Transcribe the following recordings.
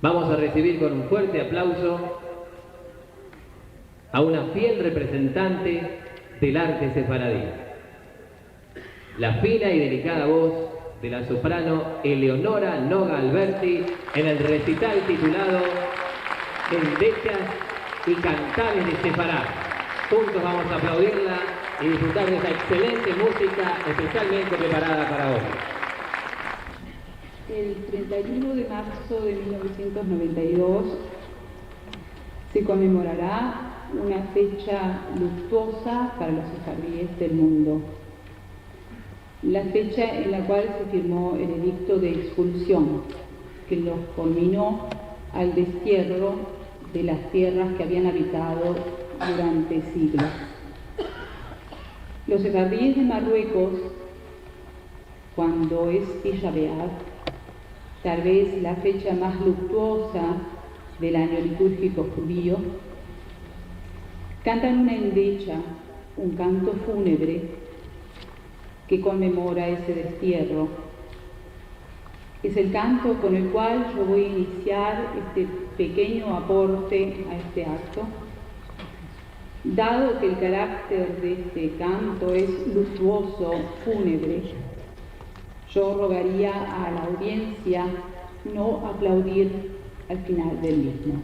Vamos a recibir con un fuerte aplauso a una fiel representante del arte sefaradí. La fina y delicada voz de la soprano Eleonora Noga Alberti en el recital titulado Endechas y Cantares de Sefarad. Juntos vamos a aplaudirla y disfrutar de esta excelente música especialmente preparada para hoy. El 31 de marzo de 1992 se conmemorará una fecha luctuosa para los sefardíes del mundo. La fecha en la cual se firmó el edicto de expulsión, que los conminó al destierro de las tierras que habían habitado durante siglos. Los sefardíes de Marruecos, cuando es Tisha B'Av, tal vez la fecha más luctuosa del año litúrgico judío, cantan una endecha, un canto fúnebre que conmemora ese destierro. Es el canto con el cual yo voy a iniciar este pequeño aporte a este acto. Dado que el carácter de este canto es luctuoso, fúnebre, yo rogaría a la audiencia no aplaudir al final del mismo.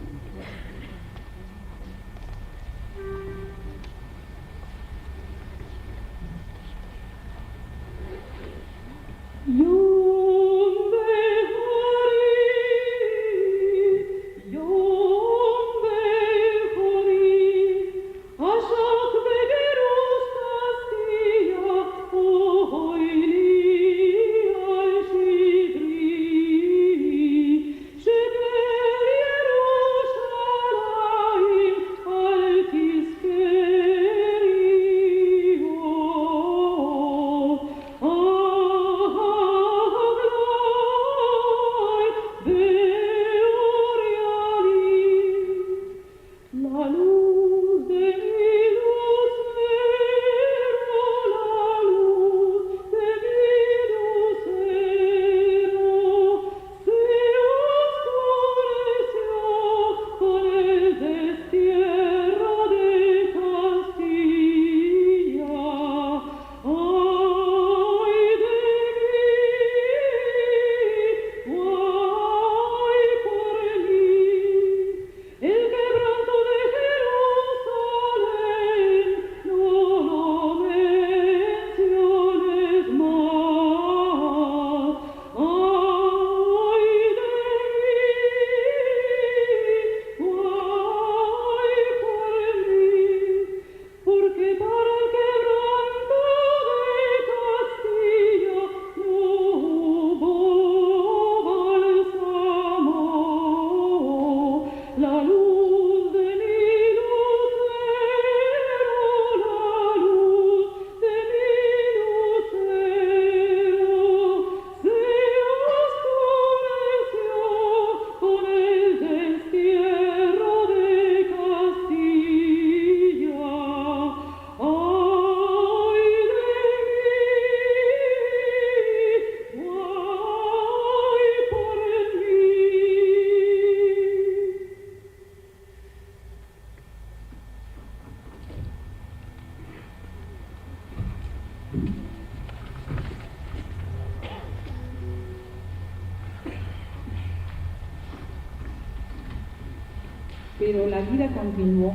Pero la vida continuó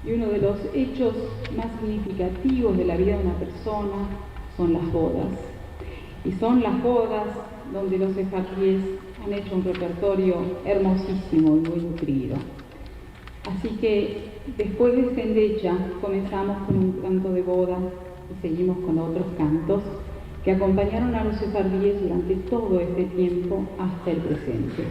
y uno de los hechos más significativos de la vida de una persona son las bodas. Y son las bodas donde los sefardíes han hecho un repertorio hermosísimo y muy nutrido. Así que después de esta endecha comenzamos con un canto de boda y seguimos con otros cantos que acompañaron a los sefardíes durante todo este tiempo hasta el presente.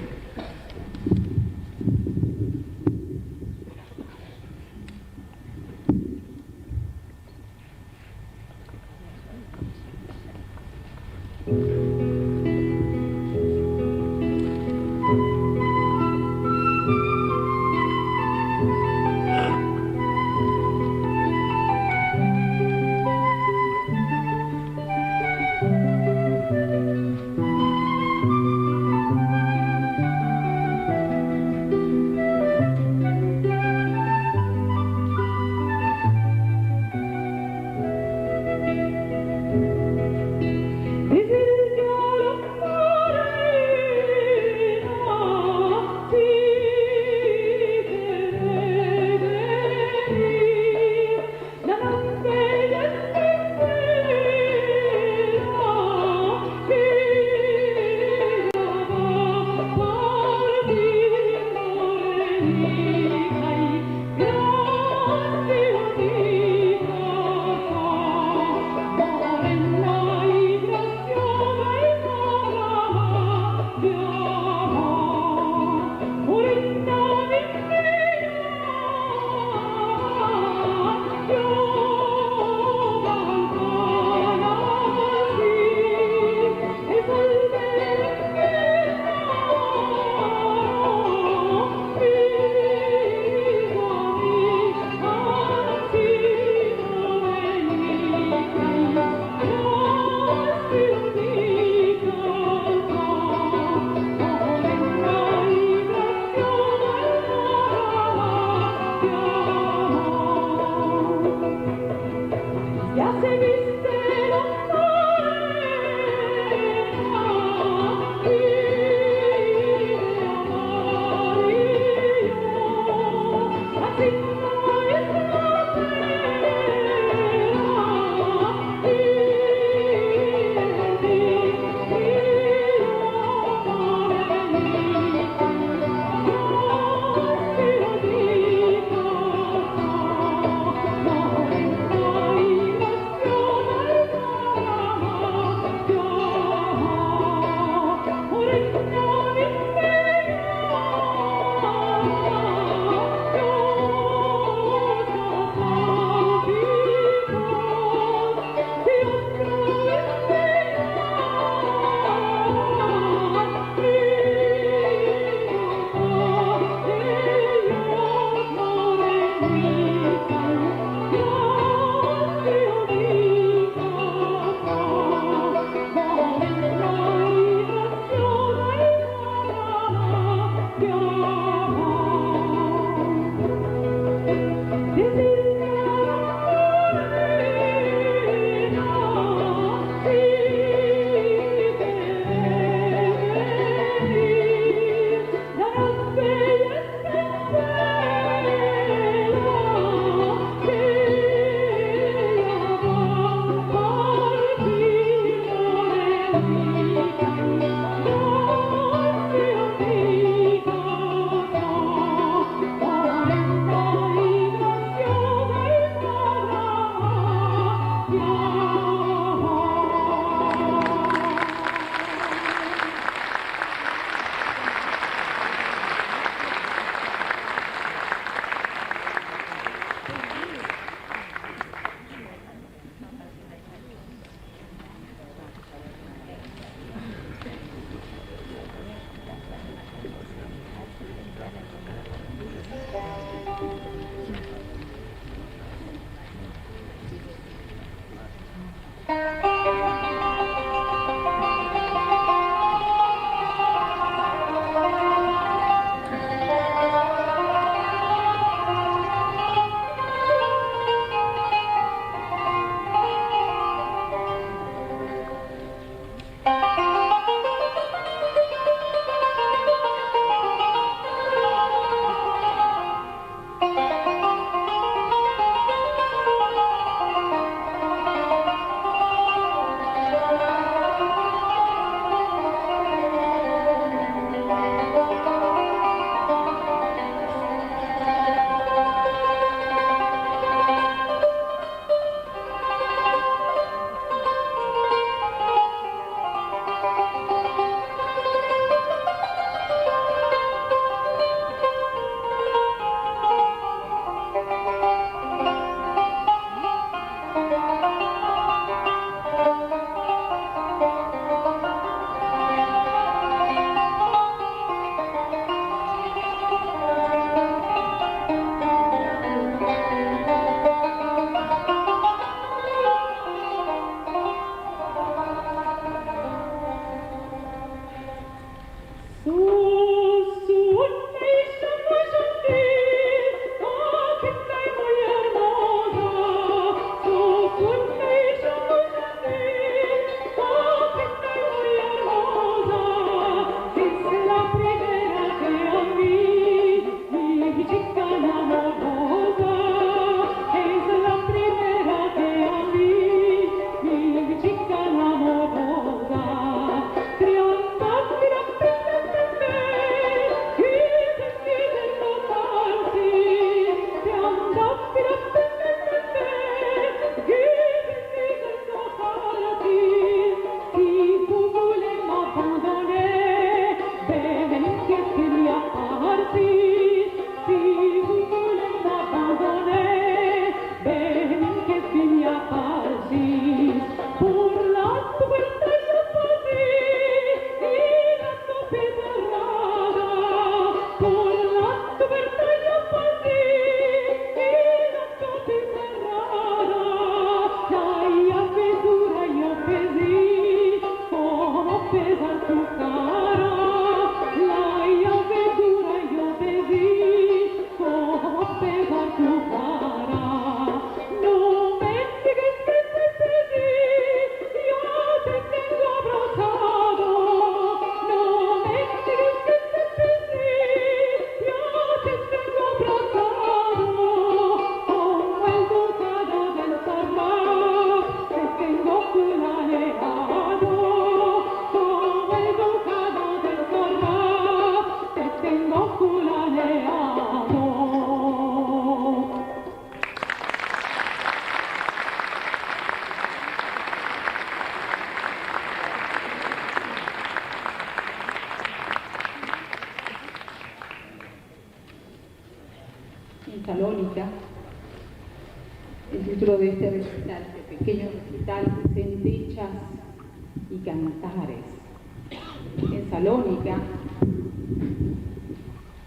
en Salónica. El título de este recital, este pequeño recital, es Endechas y Cantares. En Salónica,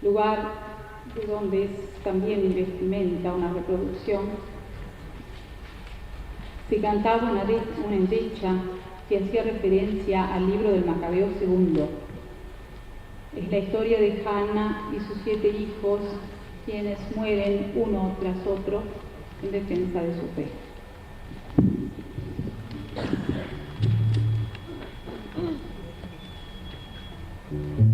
lugar de donde es también vestimenta, una reproducción, se cantaba una endecha que hacía referencia al libro del Macabeo II. Es la historia de Hanna y sus 7 hijos, quienes mueren uno tras otro en defensa de su fe. Thank you.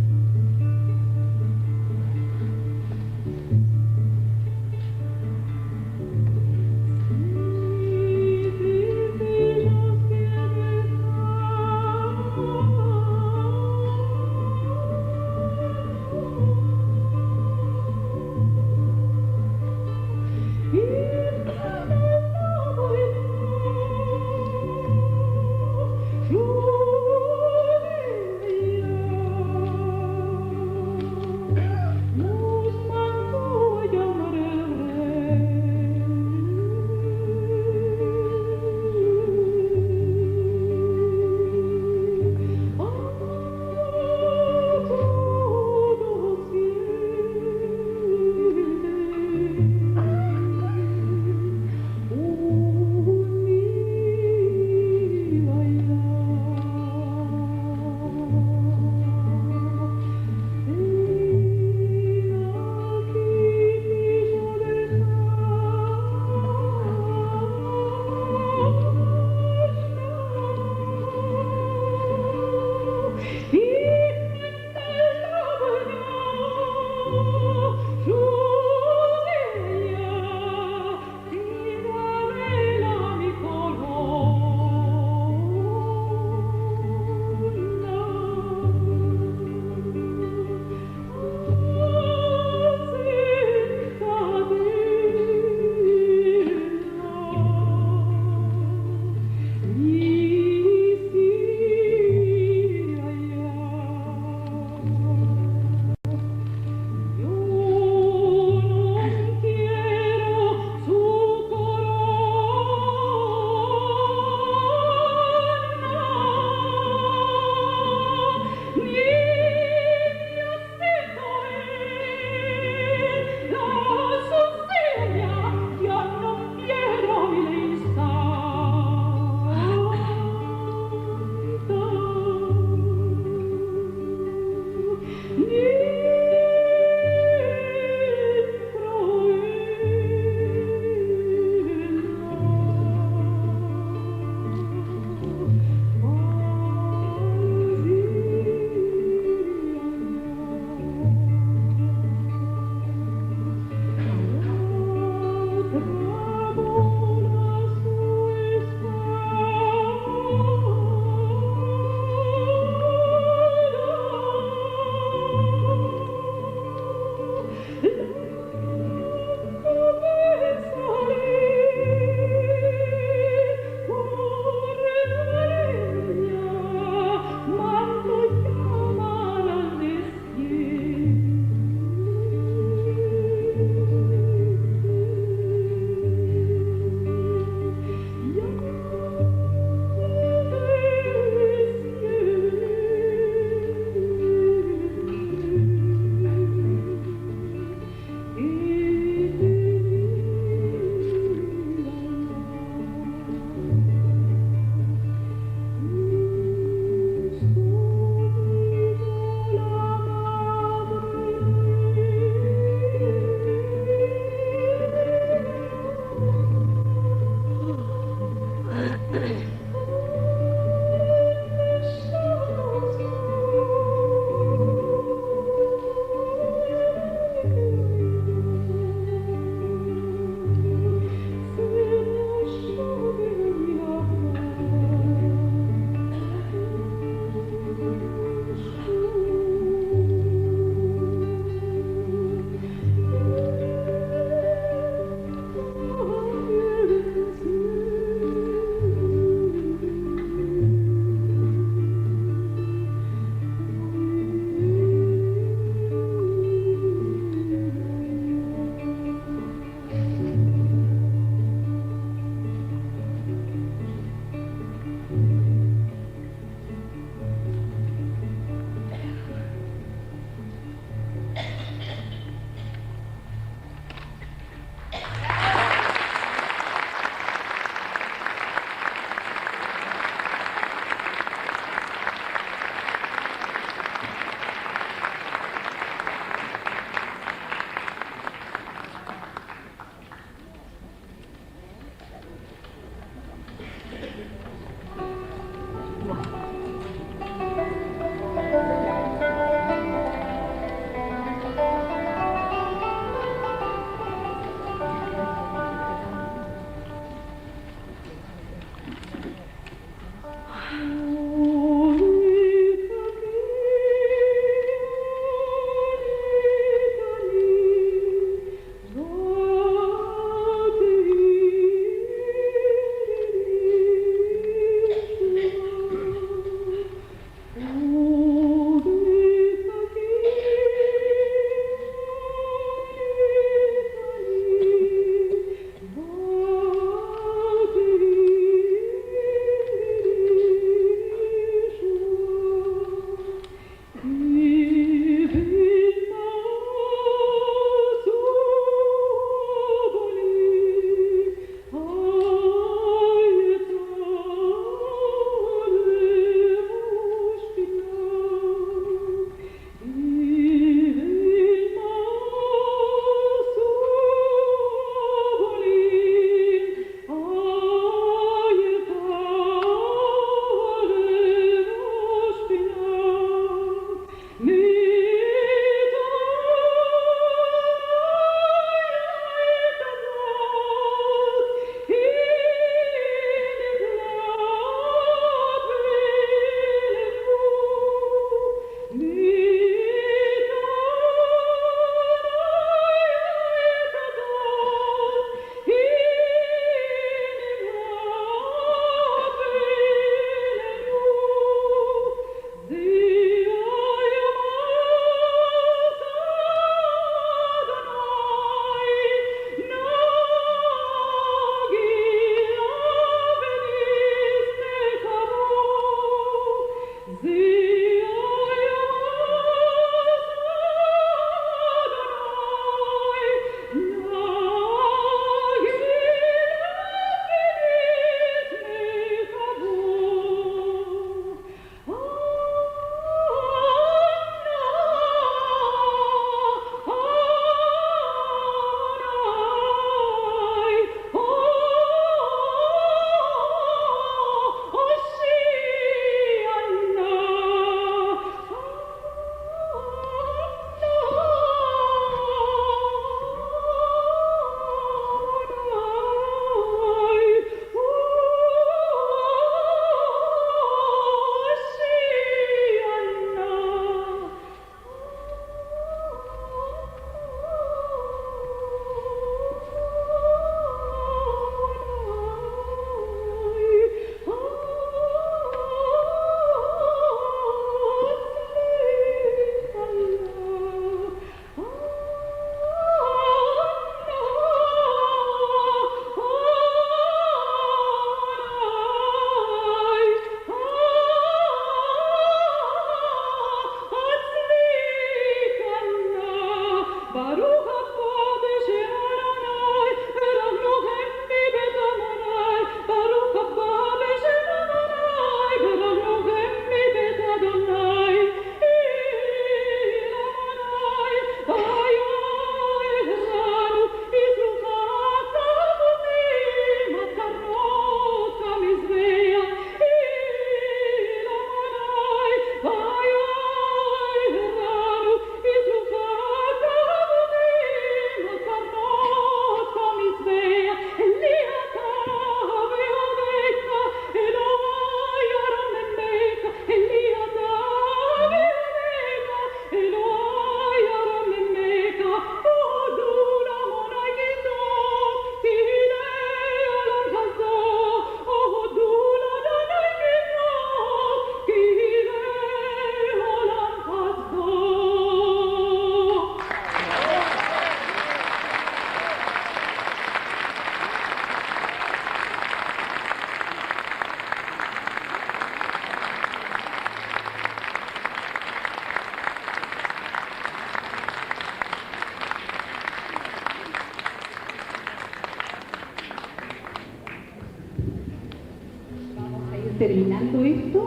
Terminando esto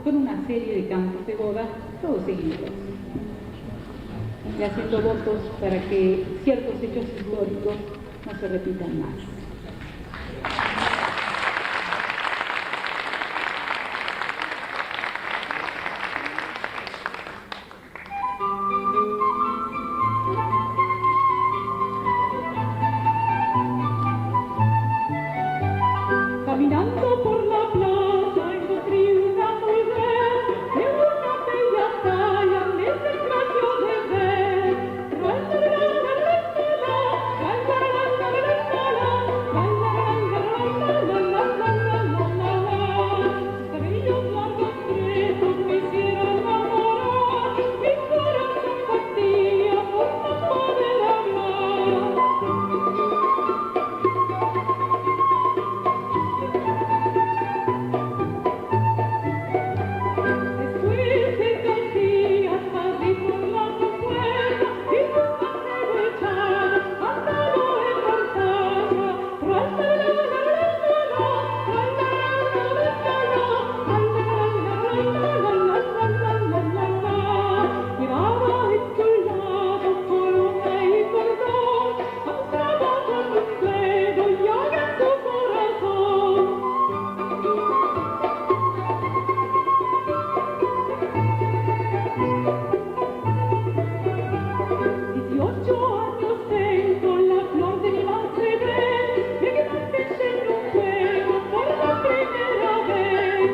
con una serie de cantos de boda, todos seguidos, y haciendo votos para que ciertos hechos históricos no se repitan más. Caminando por la plaza encontré una mujer de una bella talla, me desgració de ver. Sus cabellos largos pretos me hicieron enamorar, mi corazón partía por no poder hablar. Después de 2 días pasé por la compuerta y por paseo echado, andado en pantalla. Quedaba enchulado por una y cordón, mostraba con un dedo llaga en su corazón. 18 años tengo, la flor de mi madre, me quedaste en un juego por la primera vez.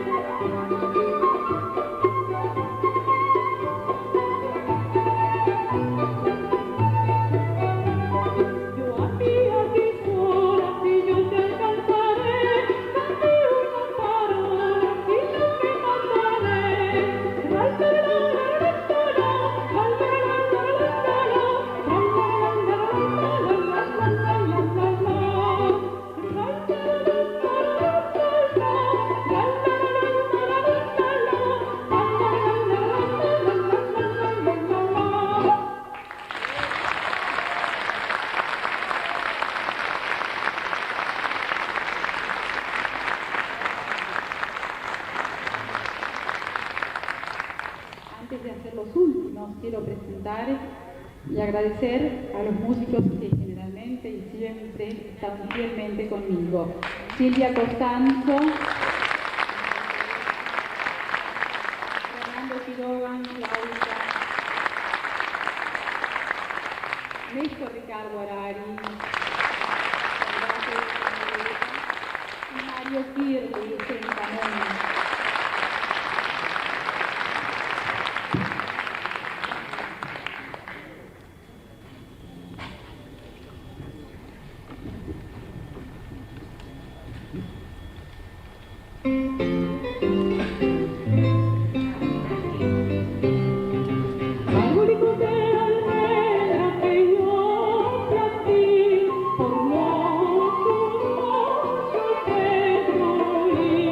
Yo a ti a tus horas y yo te alcanzaré, cante una parola y no me mataré. Antes de hacer los últimos, quiero presentar y agradecer a los músicos que generalmente y siempre están fielmente conmigo. Silvia Costanzo, Fernando Quiroga, Claudia, Néstor Ricardo Arari, y Mario Kirby y Lucen Camón. Angolico de almendra que yo platí, por lo que petrolí.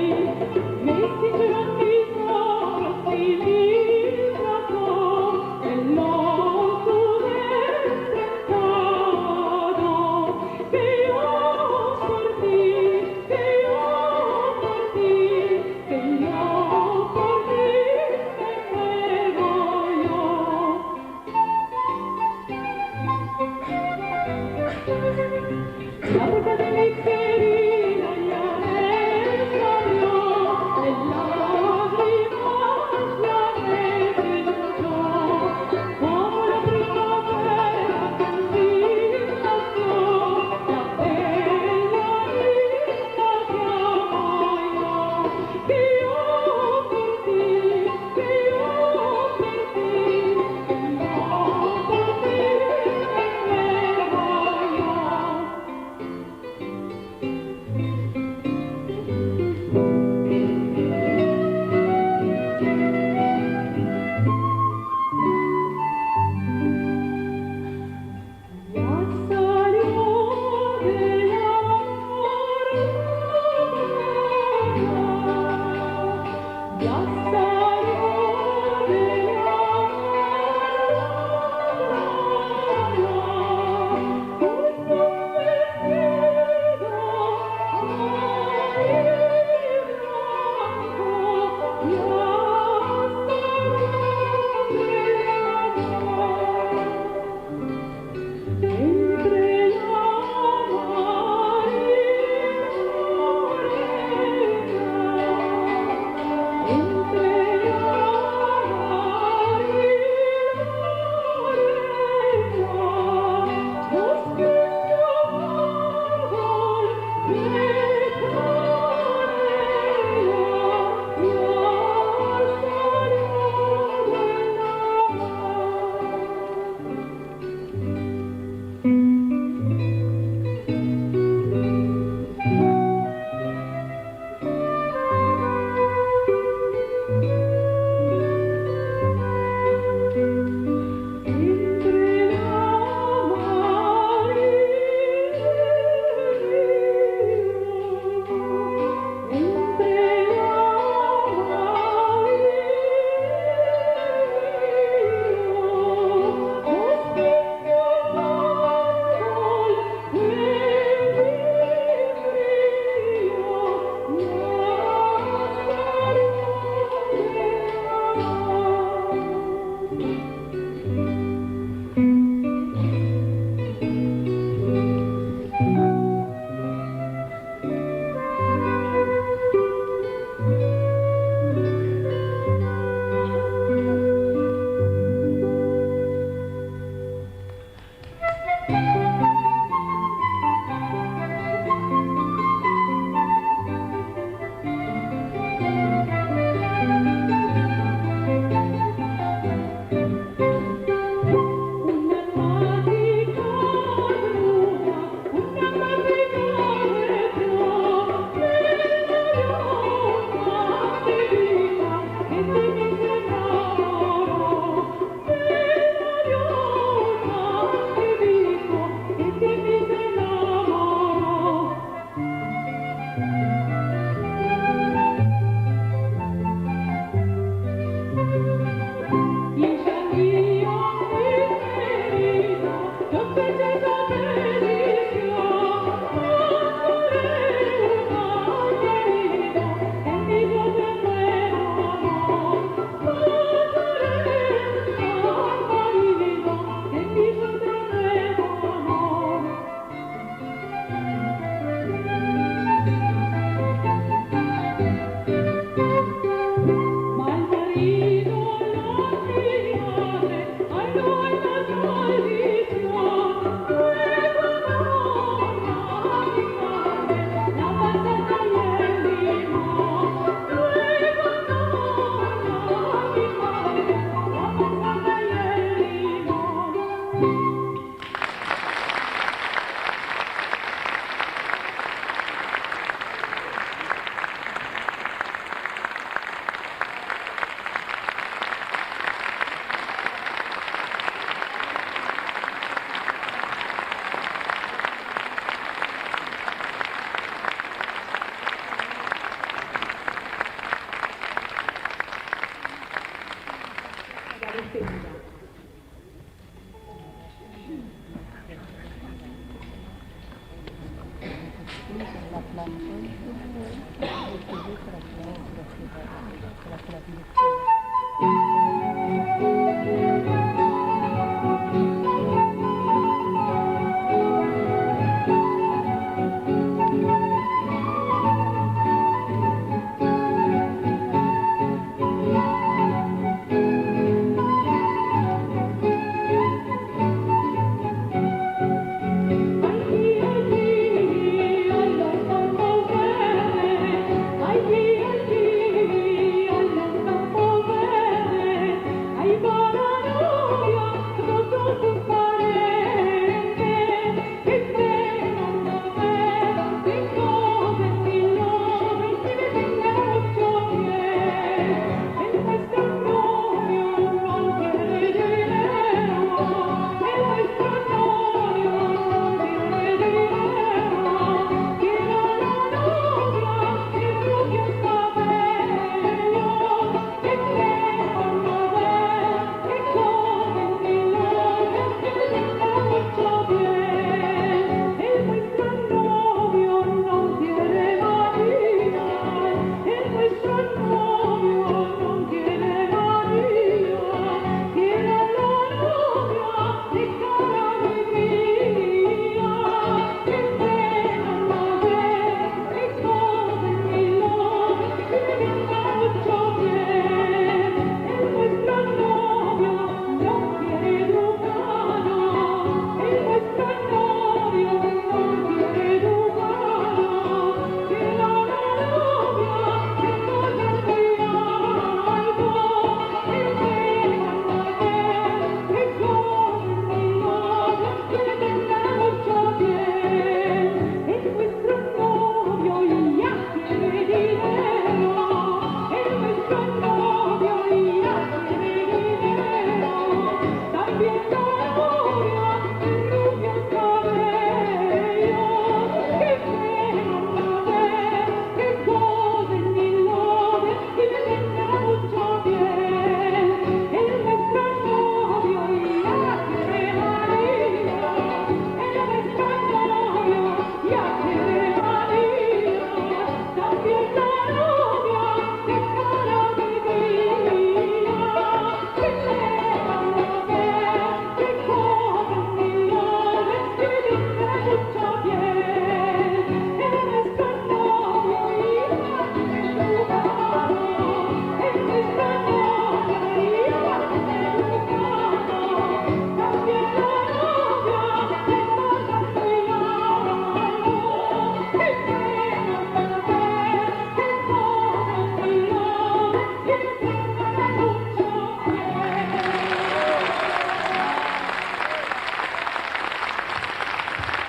Ay,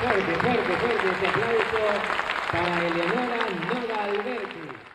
Fuerte ese aplauso para Eleonora Noga Alberti.